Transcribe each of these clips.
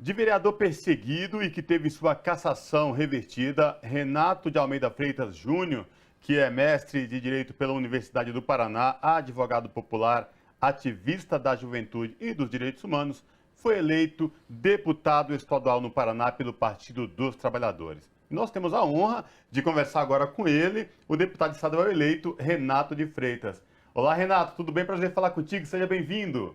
De vereador perseguido e que teve sua cassação revertida, Renato de Almeida Freitas Júnior, que é mestre de Direito pela Universidade do Paraná, advogado popular, ativista da juventude e dos direitos humanos, foi eleito deputado estadual no Paraná pelo Partido dos Trabalhadores. E nós temos a honra de conversar agora com ele, o deputado estadual eleito, Renato de Freitas. Olá, Renato, tudo bem? Prazer falar contigo, seja bem-vindo.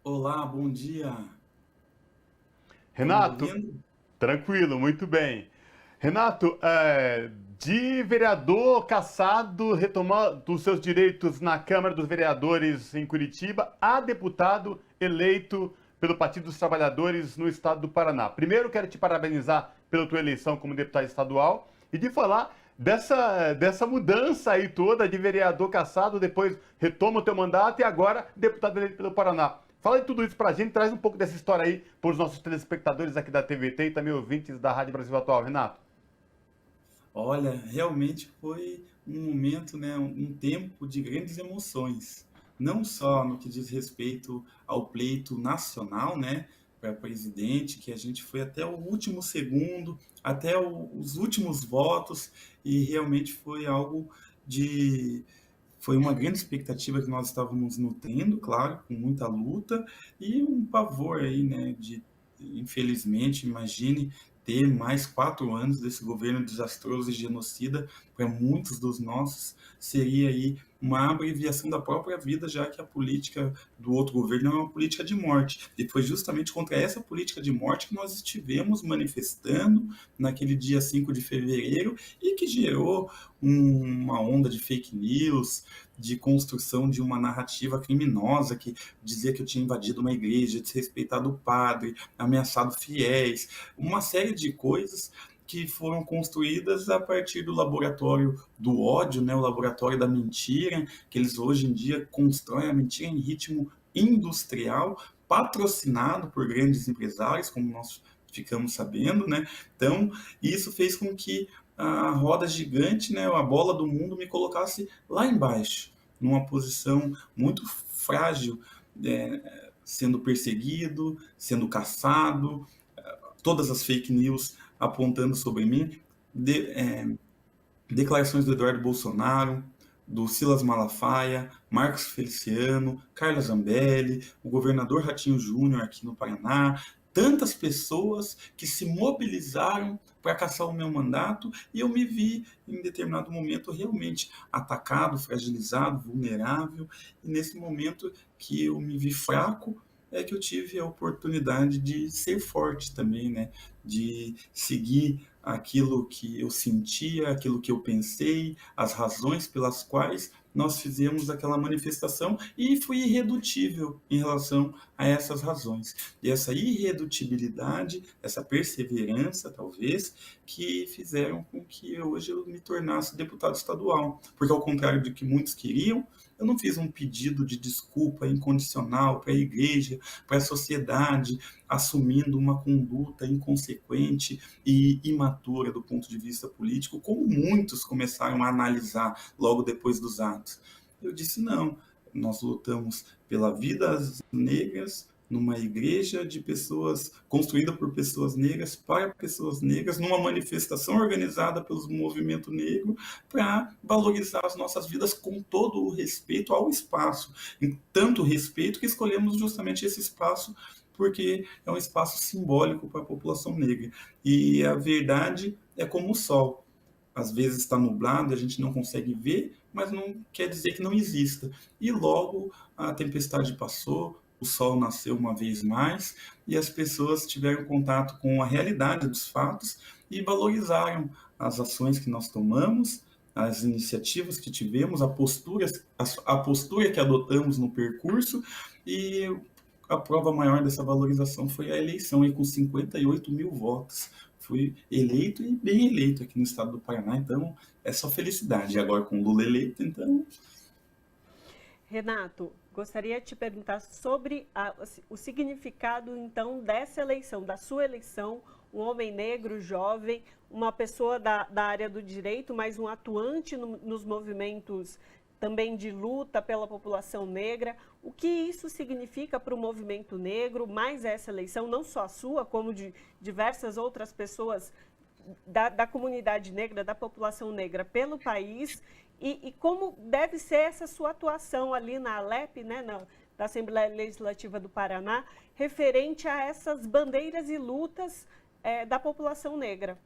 Olá, bom dia. Estão me Renato, ouvindo? tranquilo, muito bem. Renato, de vereador cassado, retomando os seus direitos na Câmara dos Vereadores em Curitiba, a deputado eleito pelo Partido dos Trabalhadores no estado do Paraná. Primeiro, quero te parabenizar pela tua eleição como deputado estadual e de falar dessa mudança aí toda de vereador cassado, depois retoma o teu mandato e agora deputado eleito pelo Paraná. Fala de tudo isso pra gente, traz um pouco dessa história aí para os nossos telespectadores aqui da TVT e também ouvintes da Rádio Brasil Atual. Renato. Olha, realmente foi um momento, né, um tempo de grandes emoções. Não só no que diz respeito ao pleito nacional, né, para presidente, que a gente foi até o último segundo, até os últimos votos, e realmente foi algo de foi uma grande expectativa que nós estávamos nutrindo, claro, com muita luta e um pavor aí, né, de, infelizmente, imagine ter mais 4 anos desse governo desastroso e genocida para muitos dos nossos, seria aí uma abreviação da própria vida, já que a política do outro governo é uma política de morte. E foi justamente contra essa política de morte que nós estivemos manifestando naquele dia 5 de fevereiro e que gerou uma onda de fake news, de construção de uma narrativa criminosa que dizia que eu tinha invadido uma igreja, desrespeitado o padre, ameaçado fiéis, uma série de coisas que foram construídas a partir do laboratório do ódio, né, o laboratório da mentira, que eles hoje em dia constroem a mentira em ritmo industrial, patrocinado por grandes empresários, como nós ficamos sabendo, né? Então, isso fez com que a roda gigante, né, a bola do mundo me colocasse lá embaixo, numa posição muito frágil, sendo perseguido, sendo caçado, todas as fake news apontando sobre mim, declarações do Eduardo Bolsonaro, do Silas Malafaia, Marcos Feliciano, Carla Zambelli, o governador Ratinho Júnior aqui no Paraná, tantas pessoas que se mobilizaram para caçar o meu mandato e eu me vi em determinado momento realmente atacado, fragilizado, vulnerável, e nesse momento que eu me vi fraco é que eu tive a oportunidade de ser forte também, né? De seguir aquilo que eu sentia, aquilo que eu pensei, as razões pelas quais nós fizemos aquela manifestação e fui irredutível em relação a essas razões. E essa irredutibilidade, essa perseverança, talvez, que fizeram com que hoje eu me tornasse deputado estadual. Porque, ao contrário do que muitos queriam, eu não fiz um pedido de desculpa incondicional para a igreja, para a sociedade, assumindo uma conduta inconsequente e imatura do ponto de vista político, como muitos começaram a analisar logo depois dos atos. Eu disse, não, nós lutamos pela vida negras, numa igreja de pessoas, construída por pessoas negras, para pessoas negras, numa manifestação organizada pelo movimento negro, para valorizar as nossas vidas com todo o respeito ao espaço. E tanto respeito que escolhemos justamente esse espaço porque é um espaço simbólico para a população negra. E a verdade é como o sol. Às vezes está nublado, a gente não consegue ver, mas não quer dizer que não exista. E logo a tempestade passou, o sol nasceu uma vez mais e as pessoas tiveram contato com a realidade dos fatos e valorizaram as ações que nós tomamos, as iniciativas que tivemos, a postura que adotamos no percurso, e a prova maior dessa valorização foi a eleição, e com 58 mil votos. Fui eleito e bem eleito aqui no estado do Paraná, então é só felicidade. E agora com Lula eleito, então... Renato, gostaria de te perguntar sobre o significado, então, dessa eleição, da sua eleição, um homem negro, jovem, uma pessoa da área do direito, mas um atuante nos movimentos também de luta pela população negra. O que isso significa para o movimento negro, mais essa eleição, não só a sua, como de diversas outras pessoas da comunidade negra, da população negra pelo país, e como deve ser essa sua atuação ali na ALEP, né, da Assembleia Legislativa do Paraná, referente a essas bandeiras e lutas da população negra?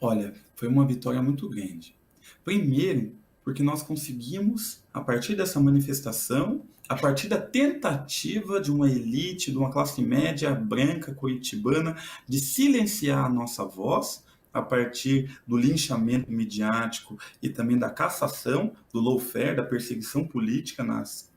Olha, foi uma vitória muito grande. Primeiro, porque nós conseguimos, a partir dessa manifestação, a partir da tentativa de uma elite, de uma classe média branca curitibana, de silenciar a nossa voz, a partir do linchamento midiático e também da cassação, do lawfare, da perseguição política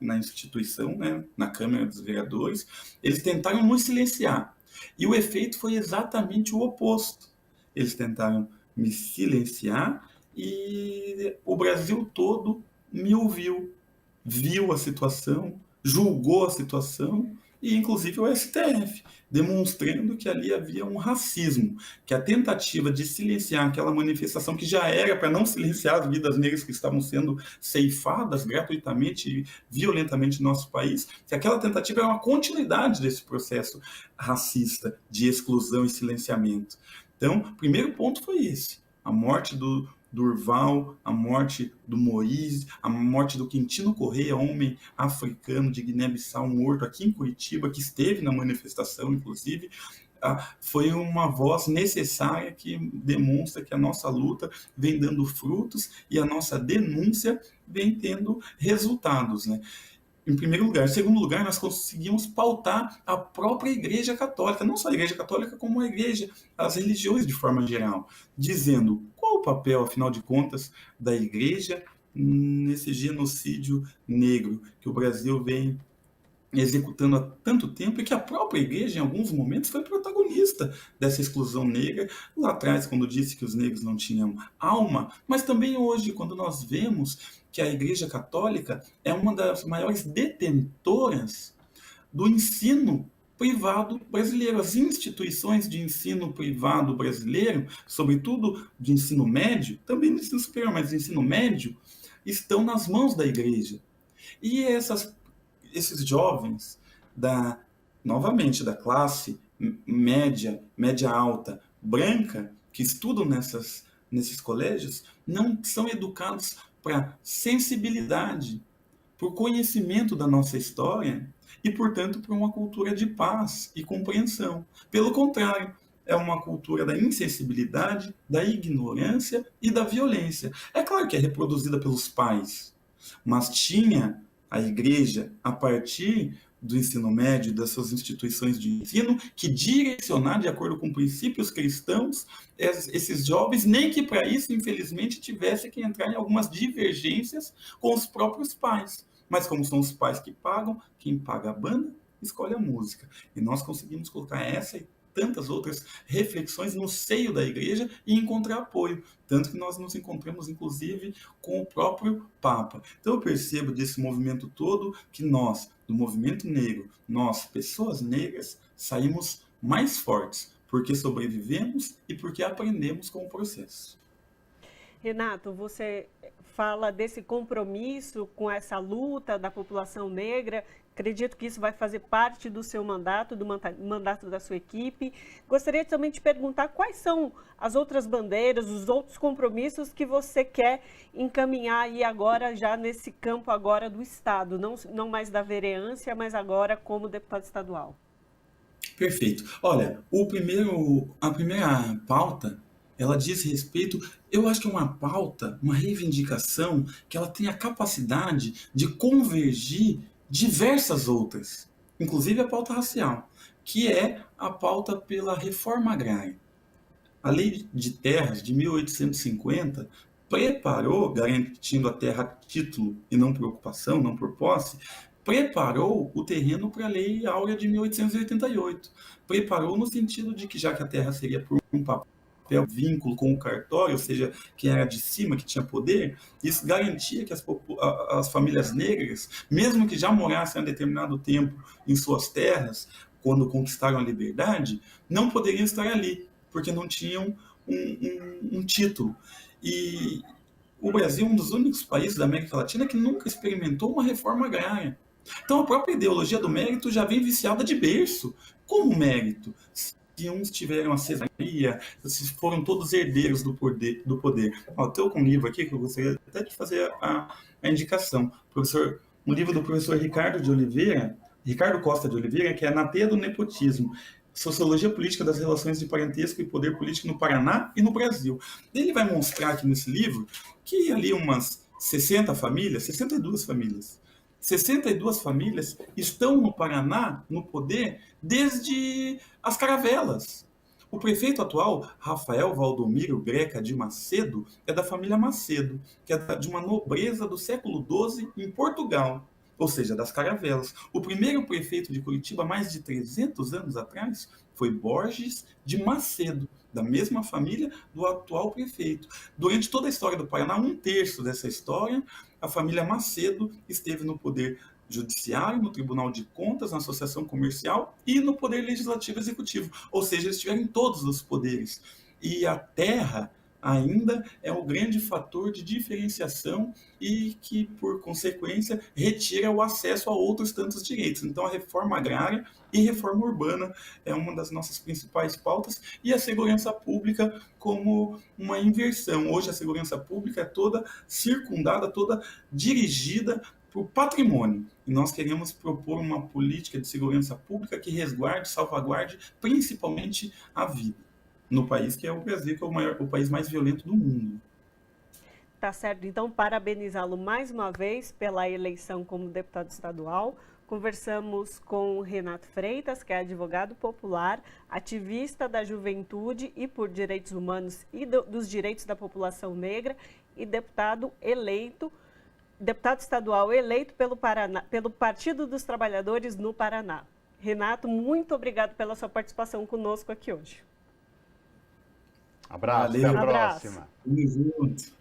na instituição, né, na Câmara dos Vereadores, eles tentaram nos silenciar. E o efeito foi exatamente o oposto. Eles tentaram me silenciar e o Brasil todo me ouviu, viu a situação, julgou a situação e inclusive o STF, demonstrando que ali havia um racismo, que a tentativa de silenciar aquela manifestação que já era para não silenciar as vidas negras que estavam sendo ceifadas gratuitamente e violentamente no nosso país, que aquela tentativa era uma continuidade desse processo racista de exclusão e silenciamento. Então, o primeiro ponto foi esse, a morte do Durval, a morte do Moise, a morte do Quintino Correia, homem africano de Guiné-Bissau, morto aqui em Curitiba, que esteve na manifestação, inclusive, foi uma voz necessária que demonstra que a nossa luta vem dando frutos e a nossa denúncia vem tendo resultados, né? Em primeiro lugar. Em segundo lugar, nós conseguimos pautar a própria Igreja Católica, não só a Igreja Católica, como a Igreja, as religiões de forma geral, dizendo qual o papel, afinal de contas, da Igreja nesse genocídio negro que o Brasil vem executando há tanto tempo e que a própria Igreja, em alguns momentos, foi protagonista dessa exclusão negra, lá atrás, quando disse que os negros não tinham alma, mas também hoje, quando nós vemos que a Igreja Católica é uma das maiores detentoras do ensino privado brasileiro. As instituições de ensino privado brasileiro, sobretudo de ensino médio, também do ensino superior, mas do ensino médio, estão nas mãos da Igreja. E esses jovens, novamente, da classe média, média alta, branca, que estudam nesses colégios, não são educados para sensibilidade, por conhecimento da nossa história e, portanto, por uma cultura de paz e compreensão. Pelo contrário, é uma cultura da insensibilidade, da ignorância e da violência. É claro que é reproduzida pelos pais, mas tinha a Igreja, a partir do ensino médio, das suas instituições de ensino, que direcionar, de acordo com princípios cristãos, esses jovens, nem que para isso, infelizmente, tivesse que entrar em algumas divergências com os próprios pais. Mas como são os pais que pagam, quem paga a banda, escolhe a música. E nós conseguimos colocar essa e tantas outras reflexões no seio da Igreja e encontrar apoio. Tanto que nós nos encontramos, inclusive, com o próprio Papa. Então eu percebo desse movimento todo que nós, do movimento negro, nós, pessoas negras, saímos mais fortes, porque sobrevivemos e porque aprendemos com o processo. Renato, você fala desse compromisso com essa luta da população negra. Acredito que isso vai fazer parte do seu mandato, do mandato da sua equipe. Gostaria também de perguntar quais são as outras bandeiras, os outros compromissos que você quer encaminhar aí agora, já nesse campo agora do Estado, não mais da vereança, mas agora como deputado estadual. Perfeito. Olha, a primeira pauta, ela diz respeito, eu acho que é uma pauta, uma reivindicação, que ela tem a capacidade de convergir diversas outras, inclusive a pauta racial, que é a pauta pela reforma agrária. A Lei de Terras de 1850 preparou, garantindo a terra a título e não por ocupação, não por posse, preparou o terreno para a Lei Áurea de 1888. Preparou no sentido de que, já que a terra seria por um papel, vínculo com o cartório, ou seja, quem era de cima, que tinha poder, isso garantia que as famílias negras, mesmo que já morassem há determinado tempo em suas terras, quando conquistaram a liberdade, não poderiam estar ali, porque não tinham um título. E o Brasil é um dos únicos países da América Latina que nunca experimentou uma reforma agrária. Então a própria ideologia do mérito já vem viciada de berço. Como mérito? Se uns tiveram a cesaria, se foram todos herdeiros do poder. Estou com um livro aqui que eu gostaria até de fazer a indicação. Um livro do professor Ricardo Costa de Oliveira, que é Na Teia do Nepotismo, Sociologia Política das Relações de Parentesco e Poder Político no Paraná e no Brasil. Ele vai mostrar aqui nesse livro que ali umas 62 famílias estão no Paraná, no poder, desde as caravelas. O prefeito atual, Rafael Valdomiro Greca de Macedo, é da família Macedo, que é de uma nobreza do século XII em Portugal, ou seja, das caravelas. O primeiro prefeito de Curitiba, mais de 300 anos atrás, foi Borges de Macedo, da mesma família do atual prefeito. Durante toda a história do Paraná, 1/3 dessa história, a família Macedo esteve no poder judiciário, no Tribunal de Contas, na Associação Comercial e no Poder Legislativo e Executivo. Ou seja, eles tiveram todos os poderes. E a terra ainda é o grande fator de diferenciação e que, por consequência, retira o acesso a outros tantos direitos. Então, a reforma agrária e reforma urbana é uma das nossas principais pautas, e a segurança pública como uma inversão. Hoje, a segurança pública é toda circundada, toda dirigida por patrimônio. E nós queremos propor uma política de segurança pública que resguarde, salvaguarde, principalmente a vida no país, que é o Brasil, que é o país mais violento do mundo. Tá certo. Então, parabenizá-lo mais uma vez pela eleição como deputado estadual. Conversamos com Renato Freitas, que é advogado popular, ativista da juventude e por direitos humanos e dos direitos da população negra, e deputado estadual eleito pelo Paraná, pelo Partido dos Trabalhadores no Paraná. Renato, muito obrigado pela sua participação conosco aqui hoje. Abraço, Valeu. até a próxima. Tamo junto.